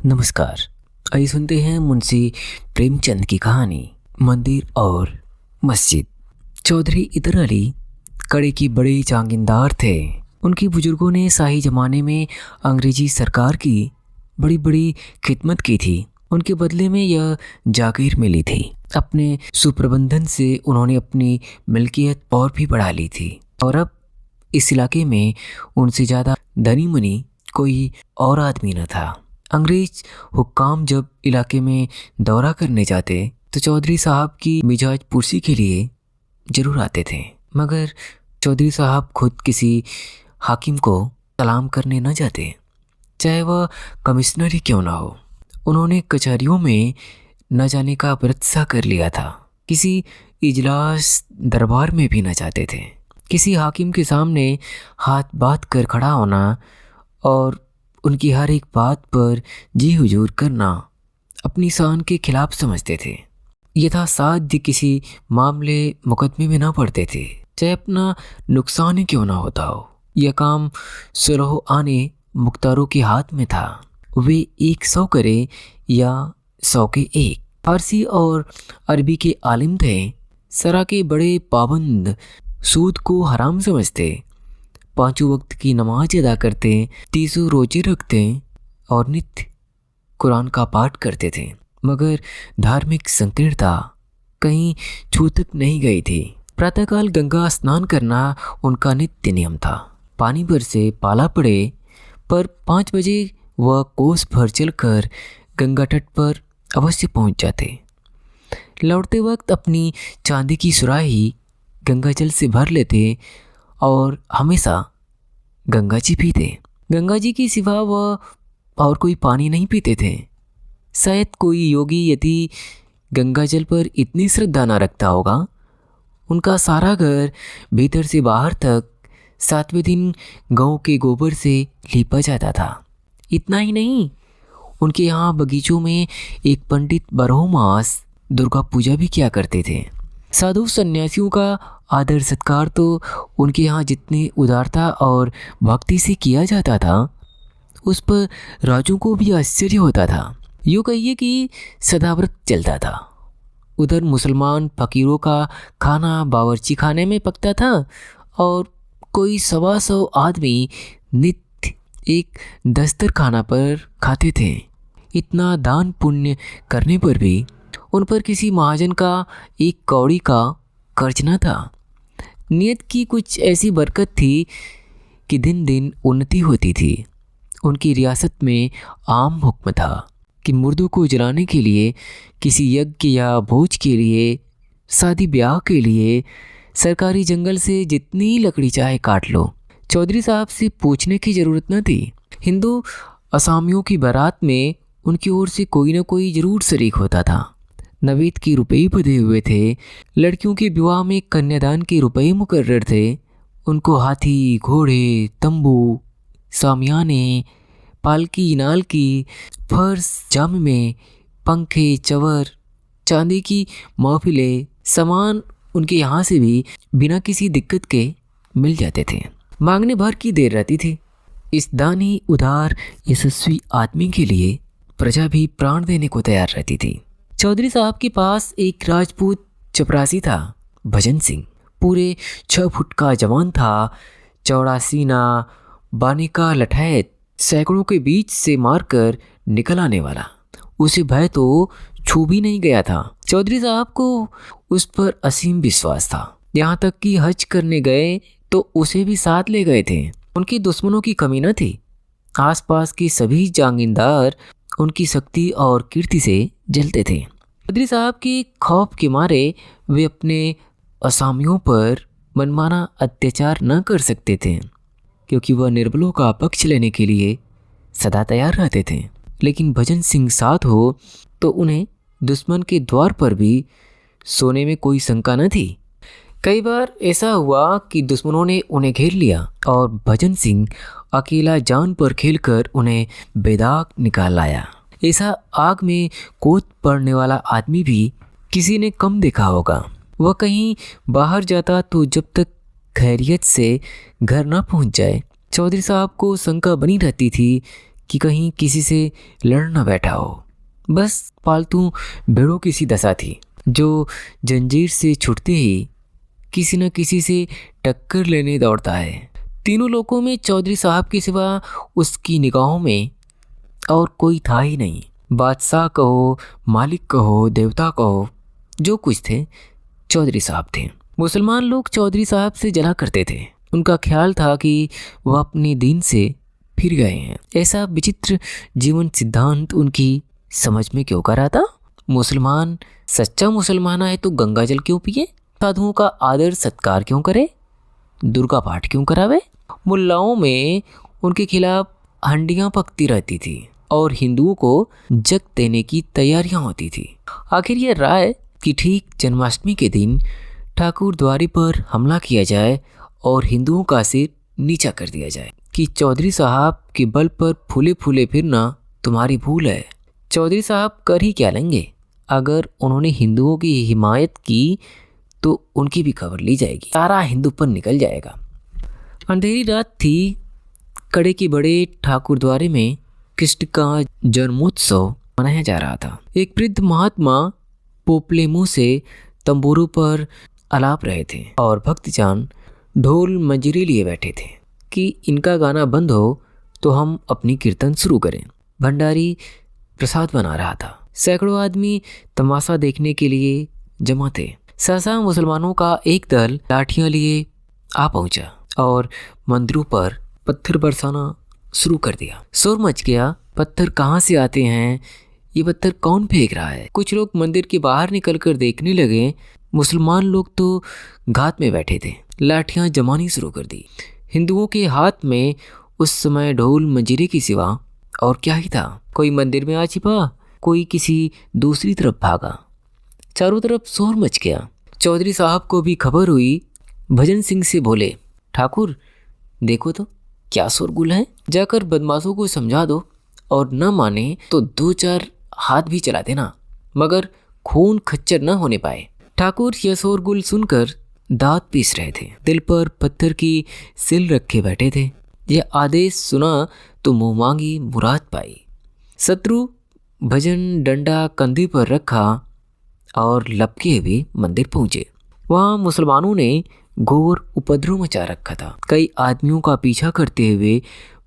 नमस्कार। आइए सुनते हैं मुंशी प्रेमचंद की कहानी मंदिर और मस्जिद। चौधरी इतर अली कड़े की बड़े जागीरदार थे। उनके बुजुर्गों ने शाही जमाने में अंग्रेजी सरकार की बड़ी बड़ी खिदमत की थी। उनके बदले में यह जागीर मिली थी। अपने सुप्रबंधन से उन्होंने अपनी मिल्कियत और भी बढ़ा ली थी और अब इस इलाके में उनसे ज़्यादा धनी मनी कोई और आदमी न था। अंग्रेज हुक्काम जब इलाके में दौरा करने जाते तो चौधरी साहब की मिजाज पुरसी के लिए ज़रूर आते थे, मगर चौधरी साहब खुद किसी हाकिम को सलाम करने न जाते, चाहे वह कमिश्नर ही क्यों ना हो। उन्होंने कचहरियों में न जाने का व्रत सा कर लिया था। किसी इजलास दरबार में भी न जाते थे। किसी हाकिम के सामने हाथ बात कर खड़ा होना और उनकी हर एक बात पर जी हुजूर करना अपनी शान के खिलाफ समझते थे। यथासाध्य किसी मामले मुकदमे में ना पड़ते थे, चाहे अपना नुकसान ही क्यों ना होता हो। यह काम सुलह आने मुख्तारों के हाथ में था। वे 100 करे या 100 के 1। फारसी और अरबी के आलिम थे। सरा के बड़े पाबंद, सूद को हराम समझते, 5 वक्त की नमाज अदा करते, 30 रोजे रखते और नित्य कुरान का पाठ करते थे। मगर धार्मिक संकीर्णता कहीं छू तक नहीं गई थी। प्रातःकाल गंगा स्नान करना उनका नित्य नियम था। पानी भर से पाला पड़े पर 5 बजे वह कोस भर चलकर गंगा तट पर अवश्य पहुंच जाते। लौटते वक्त अपनी चांदी की सुराही गंगा जल से भर लेते और हमेशा गंगा जी पीते। गंगा जी के सिवा वह और कोई पानी नहीं पीते थे। शायद कोई योगी यदि गंगा जल पर इतनी श्रद्धा न रखता होगा। उनका सारा घर भीतर से बाहर तक 7वें दिन गौ के गोबर से लीपा जाता था। इतना ही नहीं, उनके यहाँ बगीचों में एक पंडित बारहों मास दुर्गा पूजा भी किया करते थे। साधु सन्यासियों का आदर सत्कार तो उनके यहाँ जितनी उदारता और भक्ति से किया जाता था, उस पर राजों को भी आश्चर्य होता था। यूँ कहिए कि सदाव्रत चलता था। उधर मुसलमान फकीरों का खाना बावर्ची खाने में पकता था और कोई 125 आदमी नित्य एक दस्तरखाना पर खाते थे। इतना दान पुण्य करने पर भी उन पर किसी महाजन का 1 कौड़ी का कर्ज न था। नियत की कुछ ऐसी बरकत थी कि दिन दिन उन्नति होती थी। उनकी रियासत में आम हुक्म था कि मुर्दों को जलाने के लिए, किसी यज्ञ या भोज के लिए, शादी ब्याह के लिए सरकारी जंगल से जितनी लकड़ी चाहे काट लो। चौधरी साहब से पूछने की ज़रूरत न थी। हिंदू असामियों की बारात में उनकी ओर से कोई न कोई ज़रूर शरीक होता था। नवेद के रुपये बंधे हुए थे। लड़कियों के विवाह में कन्यादान के रुपये मुकर्रर थे। उनको हाथी, घोड़े, तंबू, सामियाने, पालकी, नालकी, फर्श, जाम में पंखे, चवर, चांदी की महफिलें, सामान उनके यहाँ से भी बिना किसी दिक्कत के मिल जाते थे। मांगने भर की देर रहती थी। इस दानी, उदार, यशस्वी आदमी के लिए प्रजा भी प्राण देने को तैयार रहती थी। चौधरी साहब के पास एक राजपूत चपरासी था, भजन सिंह। पूरे 6 फुट का जवान था, चौड़ा सीना, बाने का लठैत, सैकड़ों के बीच से मारकर निकल आने वाला। उसे भय तो छू भी नहीं गया था। चौधरी साहब को उस पर असीम विश्वास था। यहाँ तक कि हज करने गए तो उसे भी साथ ले गए थे। उनके दुश्मनों की कमी न थी। आसपास के सभी जागीरदार उनकी शक्ति और कीर्ति से जलते थे। चौधरी साहब के खौफ के मारे वे अपने असामियों पर मनमाना अत्याचार न कर सकते थे, क्योंकि वह निर्बलों का पक्ष लेने के लिए सदा तैयार रहते थे। लेकिन भजन सिंह साथ हो तो उन्हें दुश्मन के द्वार पर भी सोने में कोई शंका न थी। कई बार ऐसा हुआ कि दुश्मनों ने उन्हें घेर लिया और भजन सिंह अकेला जान पर खेलकर उन्हें बेदाग निकाल लाया। ऐसा आग में कोत पड़ने वाला आदमी भी किसी ने कम देखा होगा। वह कहीं बाहर जाता तो जब तक खैरियत से घर न पहुंच जाए, चौधरी साहब को शंका बनी रहती थी कि कहीं किसी से लड़ न बैठा हो। बस पालतू भेड़ों की सी दशा थी, जो जंजीर से छूटते ही किसी न किसी से टक्कर लेने दौड़ता है। तीनों लोगों में चौधरी साहब के सिवा उसकी निगाहों में और कोई था ही नहीं। बादशाह कहो, मालिक कहो, देवता कहो, जो कुछ थे चौधरी साहब थे। मुसलमान लोग चौधरी साहब से जला करते थे। उनका ख्याल था कि वह अपने दीन से फिर गए हैं। ऐसा विचित्र जीवन सिद्धांत उनकी समझ में क्यों कर आता? मुसलमान सच्चा मुसलमान है तो गंगा जल क्यों पिए? साधुओं का आदर सत्कार क्यों करे? दुर्गा पाठ क्यों करावे? मुल्लाओं में उनके खिलाफ हंडियां पकती रहती थी और हिंदुओं को जग देने की तैयारियां होती थी। आखिर यह राय कि ठीक जन्माष्टमी के दिन ठाकुर द्वारी पर हमला किया जाए और हिंदुओं का सिर नीचा कर दिया जाए कि चौधरी साहब के बल पर फूले फूले फिरना तुम्हारी भूल है। चौधरी साहब कर ही क्या लेंगे? अगर उन्होंने हिंदुओं की हिमायत की तो उनकी भी खबर ली जाएगी, सारा हिंदू पर निकल जाएगा। अंधेरी रात थी। कड़े के बड़े ठाकुर द्वारे में कृष्ण का जन्मोत्सव मनाया जा रहा था। एक वृद्ध महात्मा पोपले मुंह से तंबूरों पर आलाप रहे थे और भक्तजन ढोल मंजीरे लिए बैठे थे कि इनका गाना बंद हो तो हम अपनी कीर्तन शुरू करें। भंडारी प्रसाद बना रहा था। सैकड़ों आदमी तमाशा देखने के लिए जमा थे। सहसा मुसलमानों का एक दल लाठियां लिए आ पहुंचा और मंदिरों पर पत्थर बरसाना शुरू कर दिया। शोर मच गया। पत्थर कहाँ से आते हैं? ये पत्थर कौन फेंक रहा है? कुछ लोग मंदिर के बाहर निकलकर देखने लगे। मुसलमान लोग तो घात में बैठे थे। लाठियां जमानी शुरू कर दी। हिंदुओं के हाथ में उस समय ढोल मंजीरे की सिवा और क्या ही था। कोई मंदिर में आ छिपा, कोई किसी दूसरी तरफ भागा। चारों तरफ शोर मच गया। चौधरी साहब को भी खबर हुई। भजन सिंह से बोले, ठाकुर देखो तो क्या शोरगुल है, जाकर बदमाशों को समझा दो और न माने तो 2-4 हाथ भी चला देना, मगर खून खच्चर न होने पाए। ठाकुर यह शोरगुल सुनकर दांत पीस रहे थे। दिल पर पत्थर की सिल रखे बैठे थे। यह आदेश सुना तो मुँह मांगी मुराद पाई। शत्रु भजन डंडा कंधे पर रखा और लपके हुए मंदिर पहुंचे। वहां मुसलमानों ने घोर उपद्रव मचा रखा था। कई आदमियों का पीछा करते हुए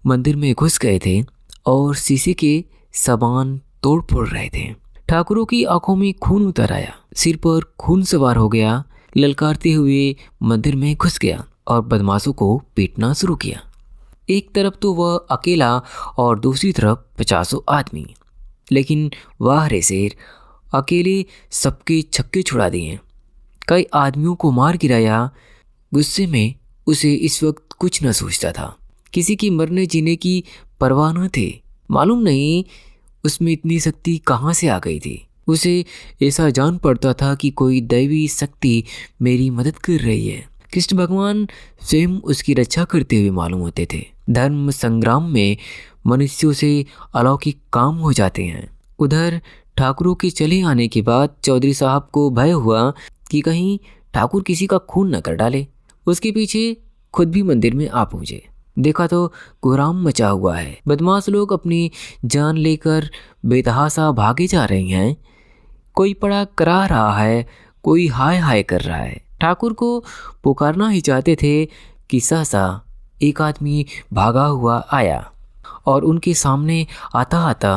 मंदिर में घुस गए थे और शीशे के सामान तोड़ फोड़ रहे थे। ठाकुरों की आंखों में खून उतर आया। सिर पर खून सवार हो गया। ललकारते हुए मंदिर में घुस गया और बदमाशों को पीटना शुरू किया। एक तरफ तो वह अकेला और दूसरी तरफ 50 आदमी। लेकिन वाह रे शेर, अकेले सबके छक्के छुड़ा दिए। कई आदमियों को मार गिराया। गुस्से में उसे इस वक्त कुछ न सोचता था। किसी की मरने जीने की परवाह न थी। मालूम नहीं उसमें इतनी शक्ति कहाँ से आ गई थी। उसे ऐसा जान पड़ता था कि कोई दैवी शक्ति मेरी मदद कर रही है। कृष्ण भगवान स्वयं उसकी रक्षा करते हुए मालूम होते थे। धर्म संग्राम में मनुष्यों से अलौकिक काम हो जाते हैं। उधर ठाकुरों के चले आने के बाद चौधरी साहब को भय हुआ कि कहीं ठाकुर किसी का खून न कर डाले। उसके पीछे खुद भी मंदिर में आ पहुंचे। देखा तो कोहराम मचा हुआ है। बदमाश लोग अपनी जान लेकर बेतहासा भागे जा रहे हैं। कोई पड़ा करा रहा है, कोई हाय हाय कर रहा है। ठाकुर को पुकारना ही चाहते थे कि सहसा एक आदमी भागा हुआ आया और उनके सामने आता आता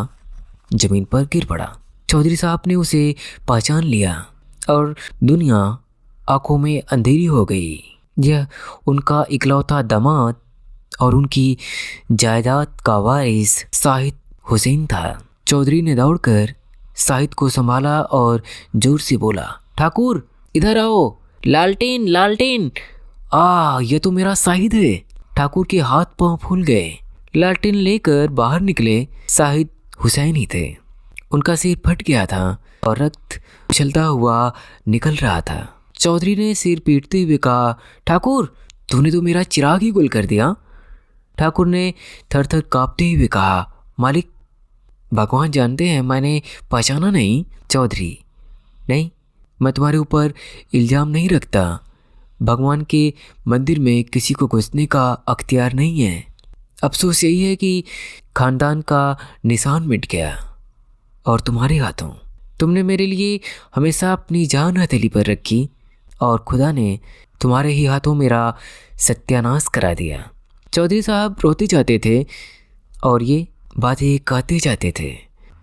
जमीन पर गिर पड़ा। चौधरी साहब ने उसे पहचान लिया और दुनिया आंखों में अंधेरी हो गई। यह उनका इकलौता दामाद और उनकी जायदाद का वारिस शाहिद हुसैन था। चौधरी ने दौड़कर शाहिद को संभाला और जोर से बोला, ठाकुर इधर आओ, लालटेन लालटेन। यह तो मेरा शाहिद है। ठाकुर के हाथ पांव फूल गए। लालटेन लेकर बाहर निकले। शाहिद हुसैन ही थे। उनका सिर फट गया था और रक्त उछलता हुआ निकल रहा था। चौधरी ने सिर पीटते हुए कहा, ठाकुर तूने तो मेरा चिराग ही गुल कर दिया। ठाकुर ने थर थर कांपते हुए कहा, मालिक भगवान जानते हैं मैंने पहचाना नहीं। चौधरी, नहीं, मैं तुम्हारे ऊपर इल्ज़ाम नहीं रखता। भगवान के मंदिर में किसी को घुसने का अख्तियार नहीं है। अफसोस यही है कि खानदान का निशान मिट गया और तुम्हारे हाथों। तुमने मेरे लिए हमेशा अपनी जान हथेली पर रखी और खुदा ने तुम्हारे ही हाथों मेरा सत्यानाश करा दिया। चौधरी साहब रोते जाते थे और ये बातें कहते जाते थे।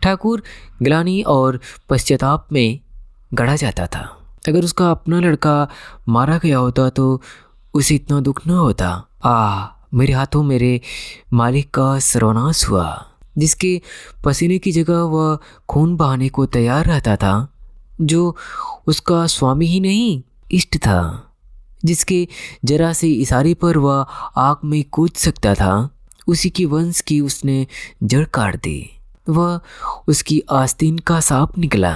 ठाकुर ग्लानि और पश्चाताप में गड़ा जाता था। अगर उसका अपना लड़का मारा गया होता तो उसे इतना दुख न होता। मेरे हाथों मेरे मालिक का सर्वनाश हुआ, जिसके पसीने की जगह वह खून बहाने को तैयार रहता था, जो उसका स्वामी ही नहीं इष्ट था, जिसके जरा से इशारे पर वह आग में कूद सकता था। उसी की वंश की उसने जड़ काट दी। वह उसकी आस्तीन का सांप निकला।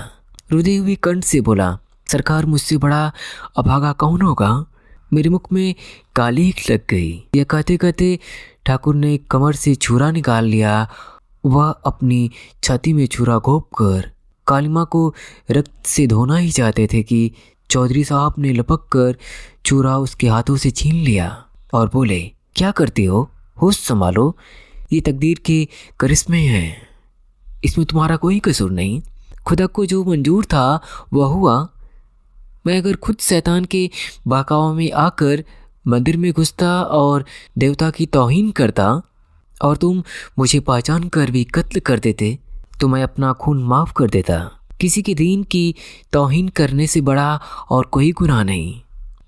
रुदे हुए कंठ से बोला, सरकार मुझसे बड़ा अभागा कौन होगा? मेरे मुख में कालीख लग गई। यह कहते कहते ठाकुर ने कमर से छुरा निकाल लिया। वह अपनी छाती में छुरा घोंप कर कालिमा को रक्त से धोना ही चाहते थे कि चौधरी साहब ने लपक कर छुरा उसके हाथों से छीन लिया और बोले, क्या करते हो? होश संभालो, ये तकदीर के करिश्मे हैं, इसमें तुम्हारा कोई कसूर नहीं। खुदा को जो मंजूर था वह हुआ। मैं अगर खुद शैतान के बहकावे में आकर मंदिर में घुसता और देवता की तौहीन करता और तुम मुझे पहचान कर भी कत्ल कर देते तो मैं अपना खून माफ़ कर देता। किसी के दीन की तौहीन करने से बड़ा और कोई गुनाह नहीं।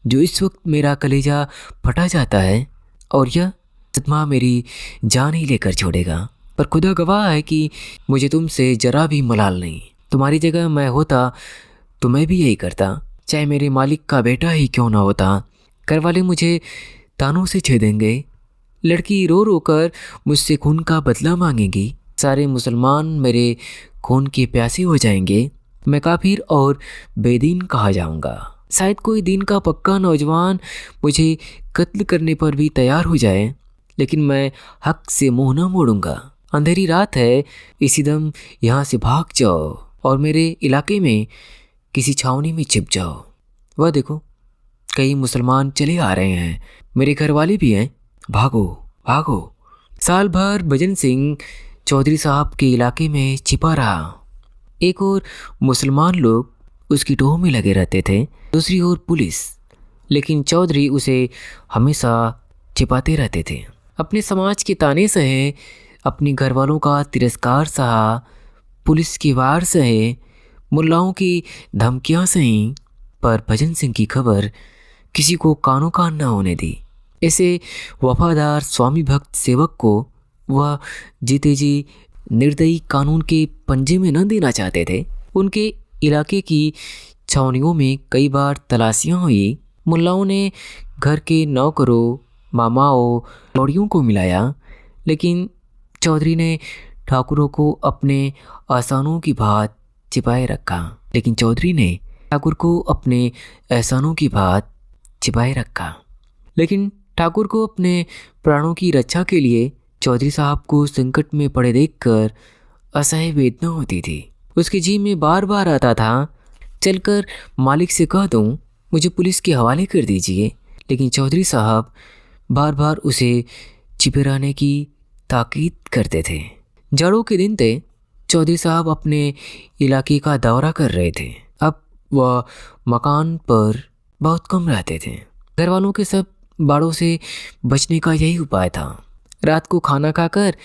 जो इस वक्त मेरा कलेजा फटा जाता है और यह सदमा मेरी जान ही लेकर छोड़ेगा, पर खुदा गवाह है कि मुझे तुमसे जरा भी मलाल नहीं। तुम्हारी जगह मैं होता तो मैं भी यही करता, चाहे मेरे मालिक का बेटा ही क्यों ना होता। घर वाले मुझे तानों से छेदेंगे, लड़की रो रो कर मुझसे खून का बदला मांगेगी, सारे मुसलमान मेरे खून के प्यासे हो जाएंगे। मैं काफिर और बेदीन कहा जाऊंगा। शायद कोई दीन का पक्का नौजवान मुझे कत्ल करने पर भी तैयार हो जाए, लेकिन मैं हक से मुंह न मोड़ूंगा। अंधेरी रात है, इसी दम यहाँ से भाग जाओ और मेरे इलाके में किसी छावनी में छिप जाओ। वह देखो, कई मुसलमान चले आ रहे हैं, मेरे घर वाले भी हैं। भागो भागो। साल भर भजन सिंह चौधरी साहब के इलाके में छिपा रहा। एक और मुसलमान लोग उसकी टोह में लगे रहते थे, दूसरी ओर पुलिस, लेकिन चौधरी उसे हमेशा छिपाते रहते थे। अपने समाज के ताने सहे, अपने घर वालों का तिरस्कार सहा, पुलिस की वार सहे, मुल्लाओं की धमकियां सहीं, पर भजन सिंह की खबर किसी को कानो कान न होने दी। ऐसे वफादार स्वामी भक्त सेवक को वह जीते जी निर्दयी कानून के पंजे में न देना चाहते थे। उनके इलाके की छावनियों में कई बार तलाशियां हुई। मुल्लाओं ने घर के नौकरों, मामाओं, लौड़ियों को मिलाया, लेकिन चौधरी ने ठाकुरों को अपने आसानों की भांति छिपाए रखा। लेकिन ठाकुर को अपने प्राणों की रक्षा के लिए चौधरी साहब को संकट में पड़े देखकर असह्य वेदना होती थी। उसके जी में बार बार आता था, चलकर मालिक से कह दूं, मुझे पुलिस के हवाले कर दीजिए, लेकिन चौधरी साहब बार बार उसे छिपे रहने की ताकीद करते थे। जाड़ों के दिन थे। चौधरी साहब अपने इलाके का दौरा कर रहे थे। अब वह मकान पर बहुत कम रहते थे। घर वालों के सब बाड़ों से बचने का यही उपाय था। रात को खाना खाकर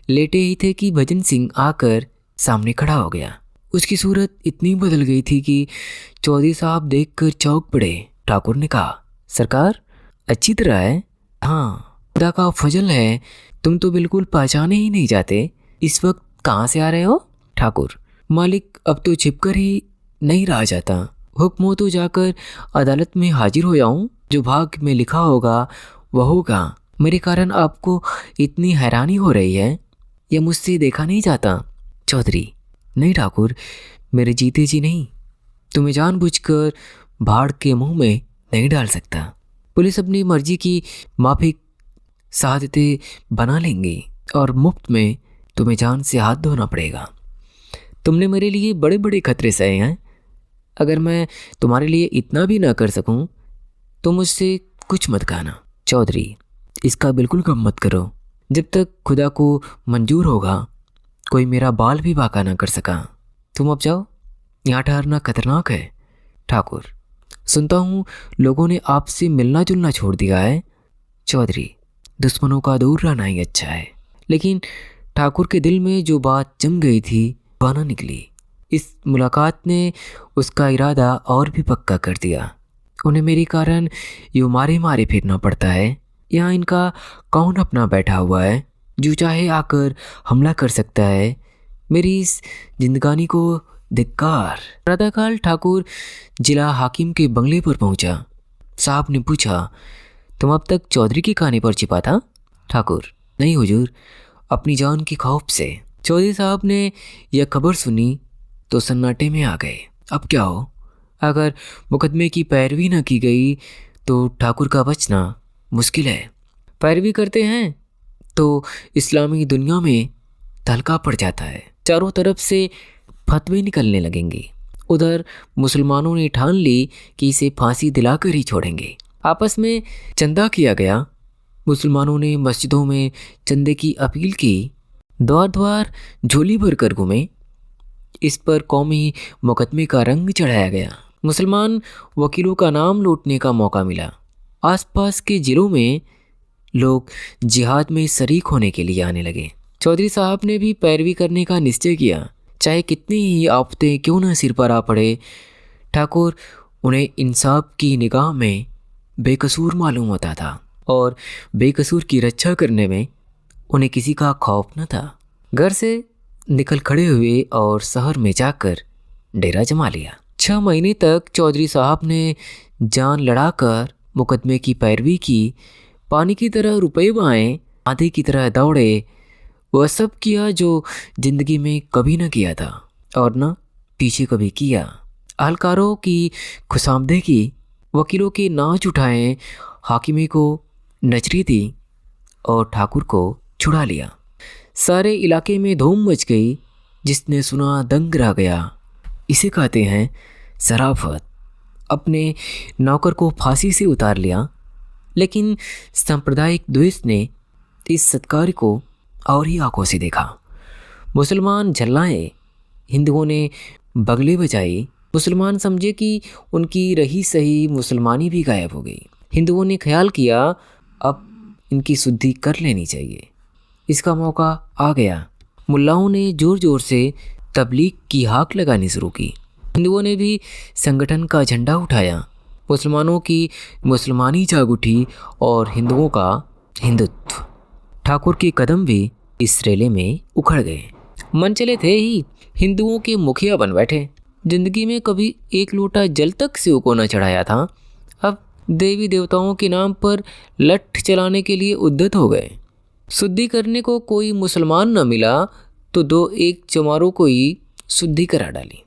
लेटे ही थे कि भजन सिंह आकर सामने खड़ा हो गया। उसकी सूरत इतनी बदल गई थी कि चौधरी साहब देखकर चौंक पड़े। ठाकुर ने कहा, सरकार अच्छी तरह है? हाँ, खुदा का फजल है, तुम तो बिल्कुल पहचाने ही नहीं जाते। इस वक्त कहाँ से आ रहे हो? ठाकुर, मालिक अब तो छिपकर ही नहीं रहा जाता। हुक्म हो तो जाकर अदालत में हाजिर हो जाऊं, जो भाग्य में लिखा होगा वह होगा। मेरे कारण आपको इतनी हैरानी हो रही है, यह मुझसे देखा नहीं जाता। चौधरी, नहीं ठाकुर, मेरे जीते जी नहीं, तुम्हें जानबूझकर भाड़ के मुंह में नहीं डाल सकता। पुलिस अपनी मर्जी की माफिक शहादतें बना लेंगी और मुफ्त में तुम्हें जान से हाथ धोना पड़ेगा। तुमने मेरे लिए बड़े बड़े खतरे सहे हैं। अगर मैं तुम्हारे लिए इतना भी ना कर सकूं तो मुझसे कुछ मत कहना। चौधरी, इसका बिल्कुल गम मत करो। जब तक खुदा को मंजूर होगा कोई मेरा बाल भी बांका ना कर सका। तुम अब जाओ, यहाँ ठहरना खतरनाक है। ठाकुर, सुनता हूँ लोगों ने आपसे मिलना जुलना छोड़ दिया है। चौधरी, दुश्मनों का दूर रहना ही अच्छा है। लेकिन ठाकुर के दिल में जो बात जम गई थी वह न निकली। इस मुलाकात ने उसका इरादा और भी पक्का कर दिया। उन्हें मेरे कारण यूँ मारे मारे फिरना पड़ता है। यहाँ इनका कौन अपना बैठा हुआ है जो चाहे आकर हमला कर सकता है। मेरी इस जिंदगानी को धिक्कार। प्रातःकाल ठाकुर जिला हाकिम के बंगले पर पहुंचा। साहब ने पूछा, तुम अब तक चौधरी की कहानी पर छिपा था? ठाकुर, नहीं हुजूर, अपनी जान की खौफ से। चौधरी साहब ने यह खबर सुनी तो सन्नाटे में आ गए। अब क्या हो? अगर मुकदमे की पैरवी न की गई तो ठाकुर का बचना मुश्किल है। पैरवी करते हैं तो इस्लामी दुनिया में तहलका पड़ जाता है। चारों तरफ से फतवे निकलने लगेंगे। उधर मुसलमानों ने ठान ली कि इसे फांसी दिलाकर ही छोड़ेंगे। आपस में चंदा किया गया। मुसलमानों ने मस्जिदों में चंदे की अपील की। द्वार द्वार झोली भरकर घूमे। इस पर कौमी मुकदमे का रंग चढ़ाया गया। मुसलमान वकीलों का नाम लूटने का मौका मिला। आसपास के जिलों में लोग जिहाद में शरीक होने के लिए आने लगे। चौधरी साहब ने भी पैरवी करने का निश्चय किया, चाहे कितनी ही आफतें क्यों न सिर पर आ पड़े। ठाकुर उन्हें इंसाफ की निगाह में बेकसूर मालूम होता था और बेकसूर की रक्षा करने में उन्हें किसी का खौफ न था। घर से निकल खड़े हुए और शहर में जाकर डेरा जमा लिया। 6 महीने तक चौधरी साहब ने जान लड़ाकर मुकदमे की पैरवी की। पानी की तरह रुपए बहाए, आंधी की तरह दौड़े। वह सब किया जो जिंदगी में कभी न किया था और न पीछे कभी किया। अहलकारों की खुशामदे की, वकीलों के नाच उठाए, हाकिमी को नचरी दी और ठाकुर को छुड़ा लिया। सारे इलाके में धूम मच गई। जिसने सुना दंग रह गया। इसे कहते हैं शराफत। अपने नौकर को फांसी से उतार लिया। लेकिन सांप्रदायिक द्वेष ने इस सत्कार को और ही आंखों से देखा। मुसलमान झल्लाए, हिंदुओं ने बगले बजाई। मुसलमान समझे कि उनकी रही सही मुसलमानी भी गायब हो गई। हिंदुओं ने ख्याल किया अब इनकी शुद्धि कर लेनी चाहिए। इसका मौका आ गया। मुल्लाओं ने ज़ोर ज़ोर से तबलीग की हाक लगानी शुरू की। हिंदुओं ने भी संगठन का झंडा उठाया। मुसलमानों की मुसलमानी जाग उठी और हिंदुओं का हिंदुत्व। ठाकुर के कदम भी इस रेले में उखड़ गए। मन चले थे ही हिंदुओं के मुखिया बन बैठे। जिंदगी में कभी एक लोटा जल तक शिव को न चढ़ाया था, अब देवी देवताओं के नाम पर लठ चलाने के लिए उद्यत हो गए। शुद्धि करने को कोई मुसलमान न मिला तो 2-1 चमारों को ही शुद्धि करा डाली।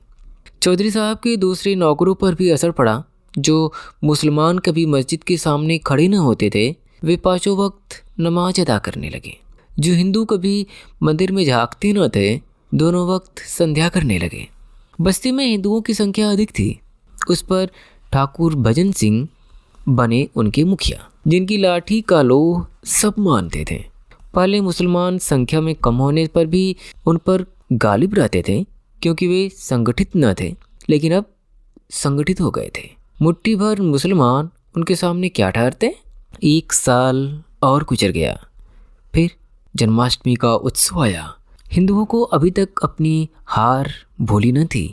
चौधरी साहब के दूसरे नौकरों पर भी असर पड़ा। जो मुसलमान कभी मस्जिद के सामने खड़े न होते थे, वे 5 वक्त नमाज अदा करने लगे। जो हिंदू कभी मंदिर में झांकते न थे, दोनों वक्त संध्या करने लगे। बस्ती में हिंदुओं की संख्या अधिक थी। उस पर ठाकुर भजन सिंह बने उनके मुखिया, जिनकी लाठी का लोह सब मानते थे। पहले मुसलमान संख्या में कम होने पर भी उन पर गालिब रहते थे क्योंकि वे संगठित न थे, लेकिन अब संगठित हो गए थे। मुट्ठी भर मुसलमान उनके सामने क्या ठहरते। 1 साल और गुजर गया। फिर जन्माष्टमी का उत्सव आया। हिंदुओं को अभी तक अपनी हार भूली न थी।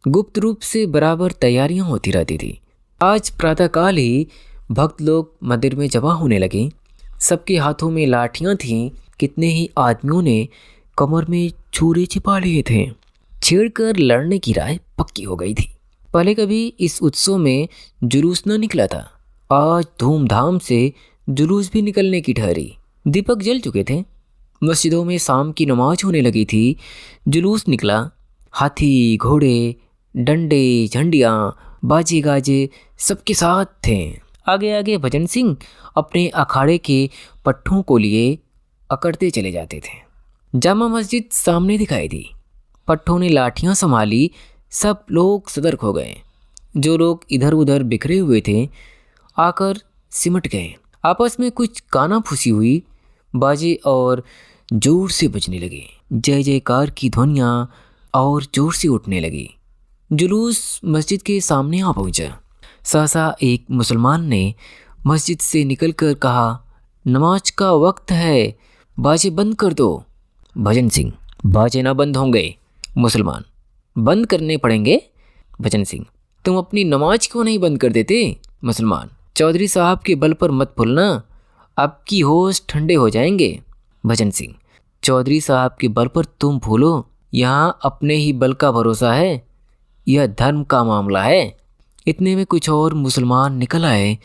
गुप्त रूप से बराबर तैयारियां होती रहती थी। आज प्रातःकाल ही भक्त लोग मंदिर में जमा होने लगे। सबके हाथों में लाठियां थीं। कितने ही आदमियों ने कमर में छुरे छिपा लिए थे। छेड़कर लड़ने की राय पक्की हो गई थी। पहले कभी इस उत्सव में जुलूस न निकला था। आज धूमधाम से जुलूस भी निकलने की ठहरी। दीपक जल चुके थे। मस्जिदों में शाम की नमाज होने लगी थी। जुलूस निकला। हाथी, घोड़े, डंडे, झंडियाँ, बाजे गाजे सबके साथ थे। आगे आगे भजन सिंह अपने अखाड़े के पट्ठों को लिए अकड़ते चले जाते थे। जामा मस्जिद सामने दिखाई दी। पट्ठों ने लाठियाँ संभाली। सब लोग सतर्क हो गए। जो लोग इधर उधर बिखरे हुए थे आकर सिमट गए। आपस में कुछ काना फूसी हुई। बाजे और जोर से बजने लगे। जय जयकार की ध्वनियाँ और जोर से उठने लगी। जुलूस मस्जिद के सामने आ पहुंचा। सहसा एक मुसलमान ने मस्जिद से निकलकर कहा, नमाज का वक्त है, बाजे बंद कर दो। भजन सिंह, बाजे ना बंद होंगे। मुसलमान, बंद करने पड़ेंगे। भजन सिंह, तुम अपनी नमाज क्यों नहीं बंद कर देते। मुसलमान, चौधरी साहब के बल पर मत भूलना, आपकी होश ठंडे हो जाएंगे। भजन सिंह, चौधरी साहब के बल पर तुम भूलो, यहाँ अपने ही बल का भरोसा है, यह धर्म का मामला है। इतने में कुछ और मुसलमान निकल आए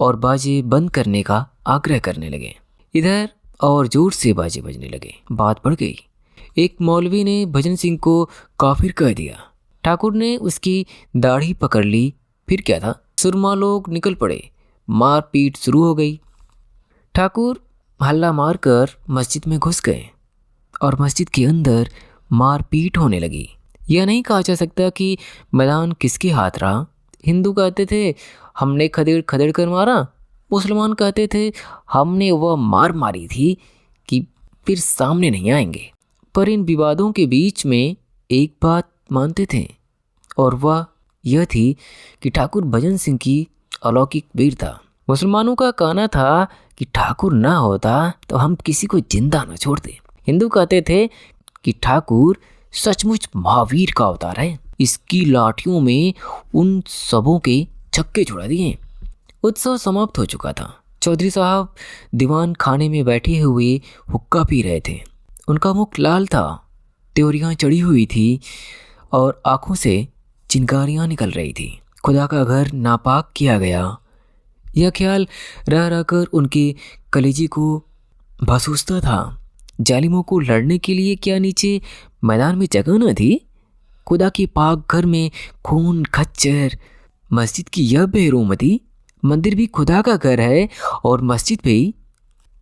और बाजे बंद करने का आग्रह करने लगे। इधर और जोर से बाजे बजने लगे। बात बढ़ गई। एक मौलवी ने भजन सिंह को काफिर कह दिया। ठाकुर ने उसकी दाढ़ी पकड़ ली। फिर क्या था, सुरमा लोग निकल पड़े। मारपीट शुरू हो गई। ठाकुर हल्ला मारकर मस्जिद में घुस गए और मस्जिद के अंदर मारपीट होने लगी। यह नहीं कहा जा सकता कि मैदान किसके हाथ रहा। हिंदू कहते थे हमने खदेड़ खदेड़ कर मारा, मुसलमान कहते थे हमने वह मार मारी थी कि फिर सामने नहीं आएंगे। पर इन विवादों के बीच में एक बात मानते थे और वह यह थी कि ठाकुर भजन सिंह की अलौकिक वीरता। मुसलमानों का कहना था कि ठाकुर ना होता तो हम किसी को जिंदा न छोड़ते। हिंदू कहते थे कि ठाकुर सचमुच महावीर का अवतार है। इसकी लाठियों में उन सबों के छक्के छुड़ा दिए। उत्सव समाप्त हो चुका था। चौधरी साहब दीवान खाने में बैठे हुए हुक्का पी रहे थे। उनका मुख लाल था, त्योरियां चढ़ी हुई थी और आंखों से चिंगारियां निकल रही थी। खुदा का घर नापाक किया गया, यह ख्याल रह रहकर उनके कलेजे को भसूसता था। जालिमों को लड़ने के लिए क्या नीचे मैदान में जगह न थी। खुदा के पाक घर में खून खच्चर, मस्जिद की यह बेरूमती। मंदिर भी खुदा का घर है और मस्जिद भी।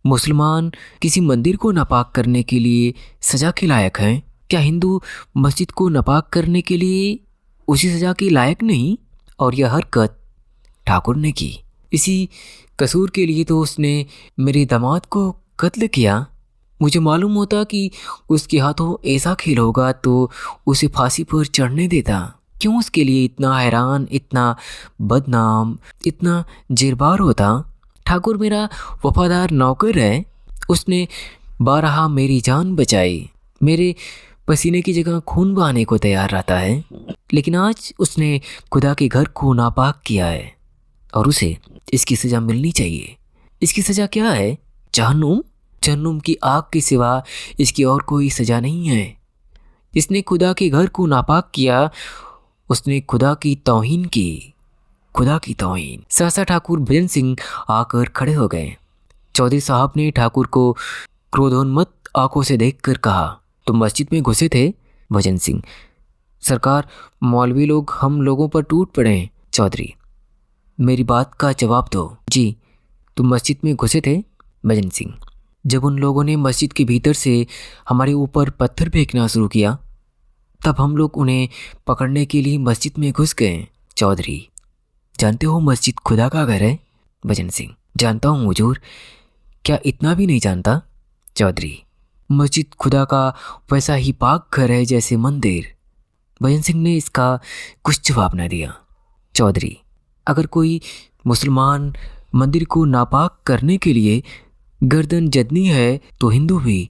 मुसलमान किसी मंदिर को नापाक करने के लिए सजा के लायक हैं, क्या हिंदू मस्जिद को नापाक करने के लिए उसी सजा के लायक नहीं। और यह हरकत ठाकुर ने की। इसी कसूर के लिए तो उसने मेरे दामाद को कत्ल किया। मुझे मालूम होता कि उसके हाथों ऐसा खेल होगा तो उसे फांसी पर चढ़ने देता। क्यों उसके लिए इतना हैरान, इतना बदनाम, इतना जिरबार होता। ठाकुर मेरा वफादार नौकर है। उसने बारहा मेरी जान बचाई, मेरे पसीने की जगह खून बहाने को तैयार रहता है। लेकिन आज उसने खुदा के घर को नापाक किया है और उसे इसकी सज़ा मिलनी चाहिए। इसकी सज़ा क्या है? जहन्नुम। जहन्नुम की आग के सिवा इसकी और कोई सज़ा नहीं है। इसने खुदा के घर को नापाक किया, उसने खुदा की तौहीन की, खुदा की तौहीन। सहसा ठाकुर भजन सिंह आकर खड़े हो गए। चौधरी साहब ने ठाकुर को क्रोधोन्मत्त आंखों से देखकर कहा, तुम मस्जिद में घुसे थे? भजन सिंह, सरकार, मौलवी लोग हम लोगों पर टूट पड़े हैं। चौधरी, मेरी बात का जवाब दो। जी, तुम मस्जिद में घुसे थे? भजन सिंह, जब उन लोगों ने मस्जिद के भीतर से हमारे ऊपर पत्थर फेंकना शुरू किया तब हम लोग उन्हें पकड़ने के लिए मस्जिद में घुस गए। चौधरी, जानते हो मस्जिद खुदा का घर है? भजन सिंह, जानता हूँ हुजूर। क्या इतना भी नहीं जानता? चौधरी, मस्जिद खुदा का वैसा ही पाक घर है जैसे मंदिर। भजन सिंह ने इसका कुछ जवाब न दिया। चौधरी, अगर कोई मुसलमान मंदिर को नापाक करने के लिए गर्दन जदनी है तो हिंदू भी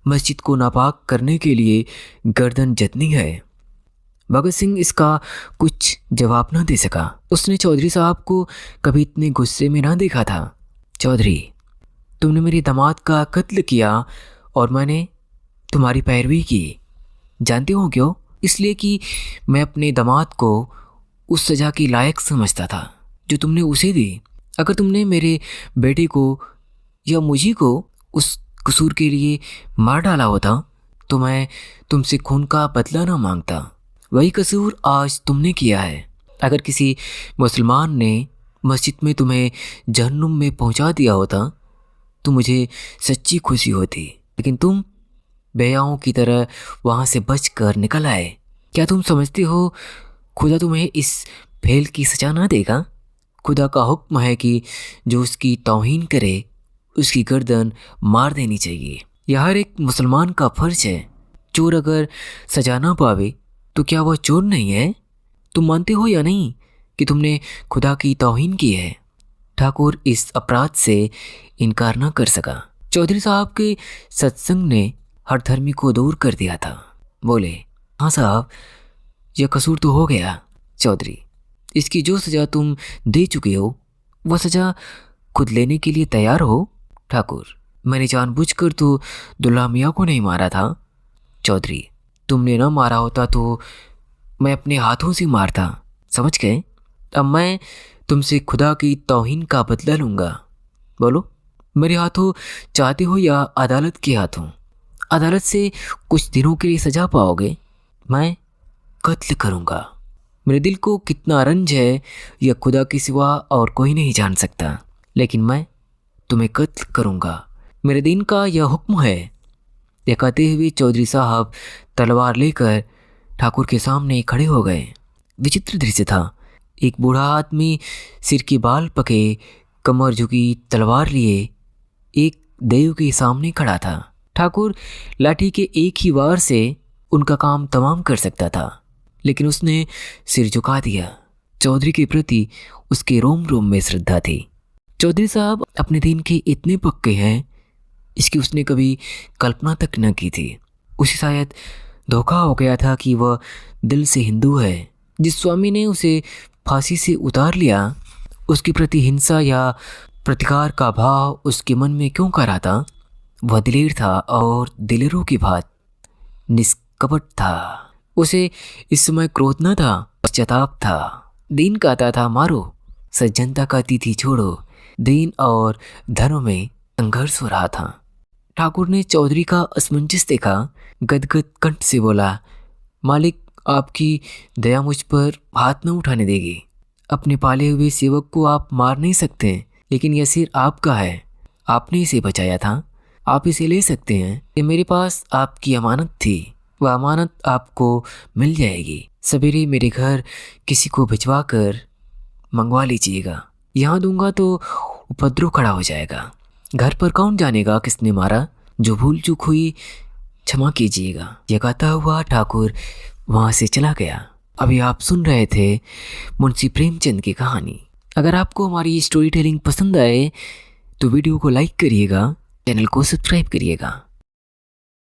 मस्जिद को नापाक करने के लिए गर्दन जदनी है। भगत सिंह इसका कुछ जवाब न दे सका। उसने चौधरी साहब को कभी इतने गुस्से में ना देखा था। चौधरी, तुमने मेरे दामाद का कत्ल किया और मैंने तुम्हारी पैरवी की। जानते हो क्यों? इसलिए कि मैं अपने दामाद को उस सज़ा के लायक समझता था जो तुमने उसे दी। अगर तुमने मेरे बेटे को या मुझी को उस कसूर के लिए मार डाला होता तो मैं तुमसे खून का बदला ना मांगता। वही कसूर आज तुमने किया है। अगर किसी मुसलमान ने मस्जिद में तुम्हें जहन्नुम में पहुंचा दिया होता तो मुझे सच्ची खुशी होती, लेकिन तुम बेयाओं की तरह वहाँ से बचकर निकल आए। क्या तुम समझते हो खुदा तुम्हें इस फेल की सजा ना देगा? खुदा का हुक्म है कि जो उसकी तौहीन करे उसकी गर्दन मार देनी चाहिए। यह हर एक मुसलमान का फर्ज है। चोर अगर सजा ना पावे तो क्या वह चोर नहीं है? तुम मानते हो या नहीं कि तुमने खुदा की तौहीन की है? ठाकुर इस अपराध से इनकार न कर सका। चौधरी साहब के सत्संग ने हर धर्मी को दूर कर दिया था। बोले, हाँ साहब, यह कसूर तो हो गया। चौधरी, इसकी जो सज़ा तुम दे चुके हो वह सज़ा खुद लेने के लिए तैयार हो? ठाकुर, मैंने जानबूझकर तो दुल्हा मियाँ को नहीं मारा था। चौधरी, तुमने न मारा होता तो मैं अपने हाथों से मारता, समझ गए? अब मैं तुमसे खुदा की तौहीन का बदला लूँगा। बोलो, मेरे हाथों चाहते हो या अदालत के हाथों? अदालत से कुछ दिनों के लिए सजा पाओगे, मैं कत्ल करूँगा। मेरे दिल को कितना रंज है यह खुदा के सिवा और कोई नहीं जान सकता, लेकिन मैं तुम्हें कत्ल करूँगा। मेरे दिन का यह हुक्म है। यह कहते हुए चौधरी साहब तलवार लेकर ठाकुर के सामने खड़े हो गए। विचित्र दृश्य था। एक बूढ़ा आदमी सिर के बाल पके, कमर झुकी, तलवार लिए एक देव के सामने खड़ा था। ठाकुर लाठी के एक ही वार से उनका काम तमाम कर सकता था, लेकिन उसने सिर झुका दिया। चौधरी के प्रति उसके रोम रोम में श्रद्धा थी। चौधरी साहब अपने दीन के इतने पक्के हैं, इसकी उसने कभी कल्पना तक न की थी। उसे शायद धोखा हो गया था कि वह दिल से हिंदू है। जिस स्वामी ने उसे फांसी से उतार लिया, उसके प्रति हिंसा या प्रतिकार का भाव उसके मन में क्यों कर रहा था? वह दिलेर था और दिलेरों की बात निष्कपट था। उसे इस समय क्रोध न था, पश्चाताप था। दीन कहता था मारो, सज्जनता कहती थी छोड़ो। दीन और धर्म में संघर्ष हो रहा था। ठाकुर ने चौधरी का असमंजस देखा, गदगद कंठ से बोला, मालिक, आपकी दया मुझ पर हाथ न उठाने देगी। अपने पाले हुए सेवक को आप मार नहीं सकते, लेकिन यह सिर आपका है। आपने इसे बचाया था, आप इसे ले सकते हैं। ये मेरे पास आपकी अमानत थी, वह अमानत आपको मिल जाएगी। सवेरे मेरे घर किसी को भिजवा कर मंगवा लीजिएगा। यहाँ दूंगा तो उपद्रव खड़ा हो जाएगा। घर पर कौन जानेगा किसने मारा? जो भूल चूक हुई क्षमा कीजिएगा। यह कहता हुआ ठाकुर वहाँ से चला गया। अभी आप सुन रहे थे मुंशी प्रेमचंद की कहानी। अगर आपको हमारी स्टोरी टेलिंग पसंद आए तो वीडियो को लाइक करिएगा, चैनल को सब्सक्राइब करिएगा।